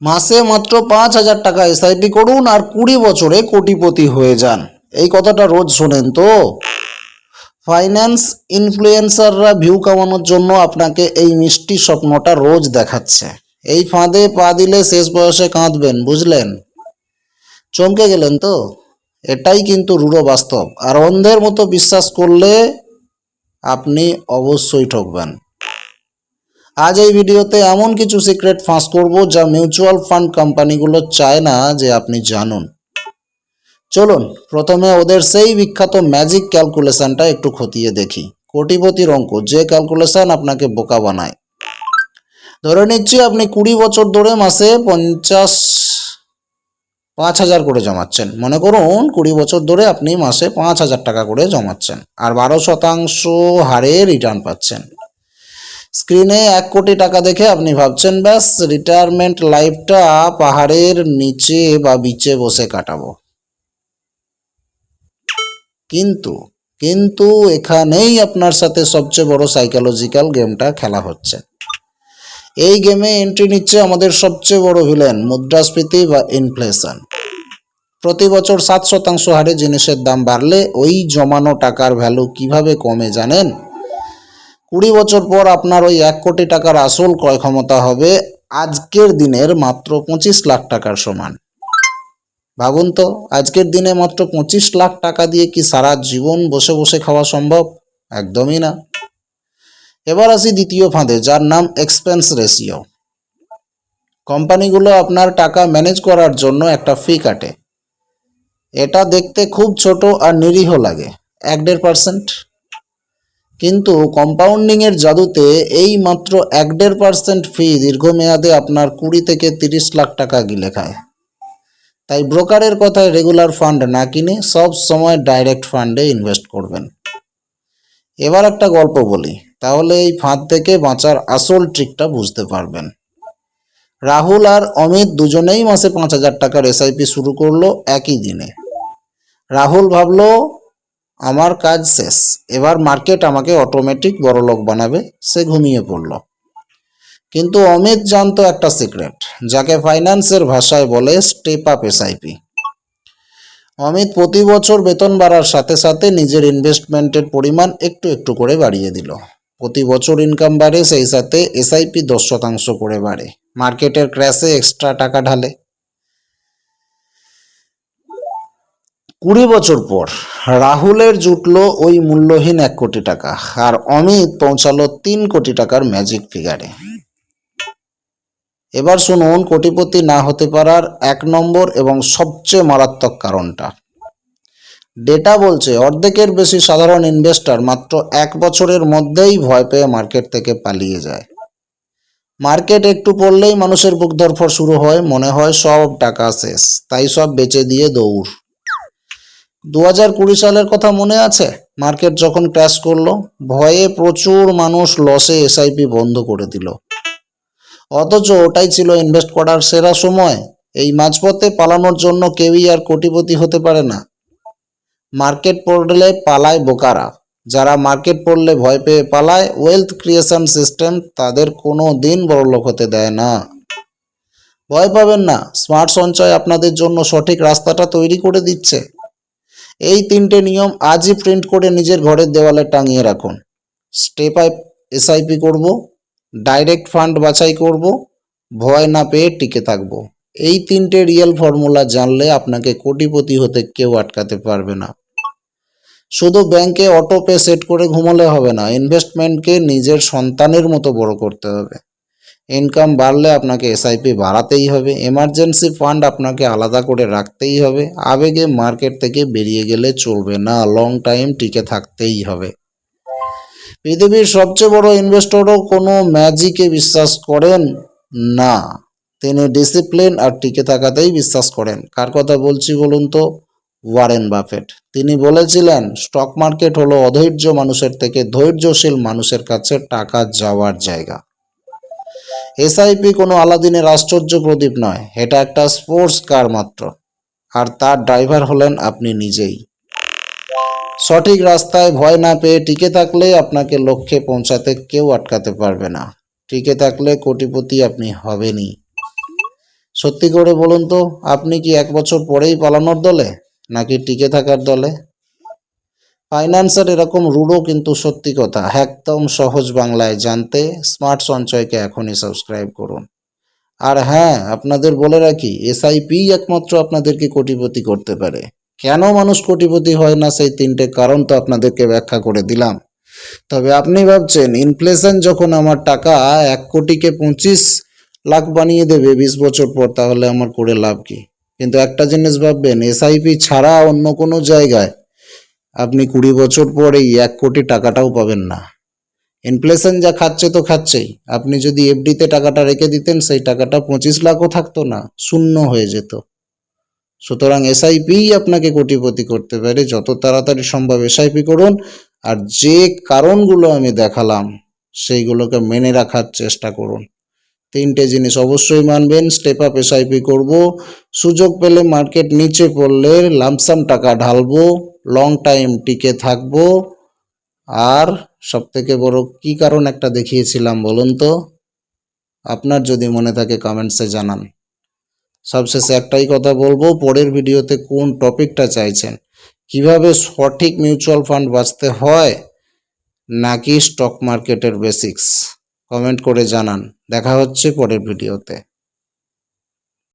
মাসে মাত্র 5,000 টাকা এসআইপি করুন আর 20 বছরে কোটিপতি হয়ে যান। এই কথাটা রোজ শোনেন তো? ফাইন্যান্স ইনফ্লুয়েন্সাররা ভিউ কামানোর জন্য আপনাকে এই মিষ্টি স্বপ্নটা রোজ দেখাচ্ছে। এই ফাঁদে পা দিলে শেষ বয়সে কাঁদবেন, বুঝলেন? চমকে গেলেন তো? এটাই কিন্তু রূঢ় বাস্তব। আর অন্ধের মতো বিশ্বাস করলে আপনি অবশ্যই ঠকবেন। আজ এই ভিডিওতে এমন কিছু সিক্রেট ফাঁস করব যা মিউচুয়াল ফান্ড কোম্পানিগুলো চায় না যে আপনি জানুন। চলুন প্রথমে ওদের সেই বিখ্যাত ম্যাজিক ক্যালকুলেশনটা একটু খতিয়ে দেখি। কোটিপতির অঙ্ক, যে ক্যালকুলেশন আপনাকে বোকা বানায়। ধরে নিচ্ছি আপনি 20 বছর ধরে মাসে 5,000 করে জমাচ্ছেন। মনে করুন 20 বছর ধরে আপনি মাসে 5,000 টাকা করে জমাচ্ছেন আর 12% হারে রিটার্ন পাচ্ছেন। স্ক্রিনে 1 কোটি টাকা দেখে আপনি ভাবছেন, ব্যাস রিটায়ারমেন্ট লাইফটা পাহাড়ের নিচে বা বিচে বসে কাটাবো। কিন্তু কিন্তু এখানেই আপনার সাথে সবচেয়ে বড় সাইকোলজিক্যাল গেমটা খেলা হচ্ছে। এই গেমে এন্ট্রি নিচ্ছে আমাদের সবচেয়ে বড় ভিলেন, মুদ্রাস্ফীতি বা ইনফ্লেশন। প্রতি বছর 7% হারে জিনিসের দাম বাড়লে ওই জমানো টাকার ভ্যালু কিভাবে কমে জানেন? 20 বছর পর আপনার ওই 1 কোটি টাকার আসল ক্রয় ক্ষমতা হবে আজকের দিনের মাত্র 25 লাখ টাকার সমান। ভাবুন তো, আজকের দিনে মাত্র 25 লাখ টাকা দিয়ে কি সারা জীবন বসে বসে খাওয়া সম্ভব? একদমই না। এবার আসি দ্বিতীয় ফাঁদে, যার নাম এক্সপেন্স রেশিও। কোম্পানিগুলো আপনার টাকা ম্যানেজ করার জন্য একটা ফি কাটে। এটা দেখতে খুব ছোট আর নিরীহ লাগে, 1-1.5%। কিন্তু কম্পাউন্ডিংয়ের জাদুতে এই মাত্র 1-1.5% ফি দীর্ঘমেয়াদে আপনার 20 থেকে 30 লাখ টাকা গিলে খায়। তাই ব্রোকারের কথায় রেগুলার ফান্ড না কিনে সব সময় ডাইরেক্ট ফান্ডে ইনভেস্ট করবেন। এবার একটা গল্প বলি, তাহলে এই ফাঁদ থেকে বাঁচার আসল ট্রিকটা বুঝতে পারবেন। রাহুল আর অমিত দুজনেই মাসে 5,000 টাকার এসআইপি শুরু করলো একই দিনে। রাহুল ভাবলো আমার কাজ শেষ, এবার মার্কেট আমাকে অটোমেটিক বড়লোক বানাবে। সে ঘুমিয়ে পড়ল। কিন্তু অমিত জানতো একটা সিক্রেট, যাকে ফাইন্যান্সের ভাষায় বলে স্টেপ আপ এসআইপি। অমিত প্রতি বছর বেতন বাড়ার সাথে সাথে নিজের ইনভেস্টমেন্টের পরিমাণ একটু একটু করে বাড়িয়ে দিল। প্রতি বছর ইনকাম বাড়ে, সেই সাথে এসআইপি 10% করে বাড়ে। মার্কেটের ক্র্যাশে এক্সট্রা টাকা ঢালে। 20 বছর পর রাহুলের জুটলো ওই মূল্যহীন 1 কোটি টাকা, আর অমিত পৌঁছালো 3 কোটি টাকার ম্যাজিক ফিগারে। এবার শুনুন কোটিপতি না হতে পারার 1 নম্বর এবং সবচেয়ে মারাত্মক কারণটা। ডেটা বলছে অর্ধেকের বেশি সাধারণ ইনভেস্টর মাত্র 1 বছরের মধ্যেই ভয় পেয়ে মার্কেট থেকে পালিয়ে যায়। মার্কেট একটু পড়লেই মানুষের বুক ধড়ফড় শুরু হয়, মনে হয় সব টাকা শেষ, তাই সব বেচে দিয়ে দৌড়। 2020 সালের কথা মনে আছে? মার্কেট যখন ক্র্যাশ করলো, ভয়ে প্রচুর মানুষ লসে এসআইপি বন্ধ করে দিল। অথচ ওটাই ছিল ইনভেস্ট করার সেরা সময়। এই মাঝপথে পালানোর জন্য কেউই আর কোটিপতি হতে পারে না। মার্কেট পড়লে পালায় বোকারা, যারা মার্কেট পড়লে ভয় পেয়ে পালায়। ওয়েলথ ক্রিয়েশন সিস্টেম তাদের কোনো দিন বড়লোক হতে দেয় না। ভয় পাবেন না, স্মার্ট সঞ্চয় আপনাদের জন্য সঠিক রাস্তাটা তৈরি করে দিচ্ছে। এই 3টে নিয়ম আজই প্রিন্ট করে নিজের ঘরের দেওয়ালে টাঙিয়ে রাখুন। স্টেপ আপ এসআইপি করব, ডাইরেক্ট ফান্ড বাছাই করব, ভয় না পেয়ে টিকে থাকব। এই 3টে রিয়েল ফর্মুলা জানলে আপনাকে কোটিপতি হতে কেউ আটকাতে পারবে না। শুধু ব্যাংকে অটো পে সেট করে ঘুমোলে হবে না, ইনভেস্টমেন্টকে নিজের সন্তানের মতো বড় করতে হবে। ইনকাম বাড়লে আপনাকে এসআইপি বাড়াতেই হবে, এমার্জেন্সি ফান্ড আপনাকে আলাদা করে রাখতেই হবে। আবেগে মার্কেট থেকে বেরিয়ে গেলে চলবে না, লং টাইম টিকে থাকতেই হবে। পৃথিবীর সবচেয়ে বড় ইনভেস্টরও কোনো ম্যাজিকে বিশ্বাস করেন না, তিনি ডিসিপ্লিন আর টিকে থাকাতেই বিশ্বাস করেন। কার কথা বলছি বলুন তো? Warren Buffett. তিনি বলেছিলেন স্টক মার্কেট হলো অধৈর্য মানুষের থেকে ধৈর্যশীল মানুষের কাছে টাকা যাওয়ার জায়গা। এসআইপি কোনো আলাদিনের আশ্চর্য প্রদীপ নয়, এটা একটা স্পোর্টস কার মাত্র, আর তার ড্রাইভার হলেন আপনি নিজেই। সঠিক রাস্তায় ভয় না পেয়ে টিকে থাকলে আপনাকে লক্ষ্যে পৌঁছাতে কেউ আটকাতে পারবে না। টিকে থাকলে কোটিপতি আপনি হবেনই। সত্যি করে বলুন তো, আপনি কি 1 বছর পরেই পালানোর দলে নাকি টিকে থাকার দলে? ফাইন্যান্সের এরকম রুলও কিন্তু সত্যি কথা একদম সহজ বাংলায় জানতে স্মার্ট সঞ্চয়কে এখনই সাবস্ক্রাইব করুন। আর হ্যাঁ, আপনাদের বলে রাখি, এসআইপি একমাত্র আপনাদেরকে কোটিপতি করতে পারে। কেন মানুষ কোটিপতি হয় না সেই 3টে কারণ তো আপনাদেরকে ব্যাখ্যা করে দিলাম। তবে আপনি ভাবছেন ইনফ্লেশন যখন আমার টাকা 1 কোটিকে 25 লাখ বানিয়ে দেবে 20 বছর পর, তাহলে আমার করে লাভ কি? কিন্তু একটা জিনিস ভাববেন, এসআইপি ছাড়া অন্য কোনো জায়গায় আপনি 20 বছর পর এই 1 কোটি টাকাটাও পাবেন না। ইনফ্লেশন যা খাচ্ছে তো খাচ্ছেই, আপনি যদি এফডিতে টাকাটা রেখে দিতেন সেই টাকাটা 25 লাখও থাকতো না, শূন্য হয়ে যেত। সুতরাং এসআইপি আপনাকে কোটিপতি করতে পারে। যত তাড়াতাড়ি সম্ভব এসআইপি করুন, আর যে কারণগুলো আমি দেখালাম সেইগুলোকে মেনে রাখার চেষ্টা করুন। 3টে জিনিস অবশ্যই মানবেন। স্টেপ আপ এসআইপি করব, সুযোগ পেলে মার্কেট নিচে পড়লে লামসাম টাকা ঢালবো, লং টাইম টিকে থাকবো। আর সবথেকে বড় কি কারণ একটা দেখিয়েছিলাম বলুন তো? আপনার যদি মনে থাকে কমেন্টসে জানান। সবশেষে একটাই কথা বলবো, পরের ভিডিওতে কোন টপিকটা চাইছেন, কিভাবে সঠিক মিউচুয়াল ফান্ড বাছতে হয় নাকি স্টক মার্কেটের বেসিক্স, কমেন্ট করে জানান। দেখা হচ্ছে পরের ভিডিওতে।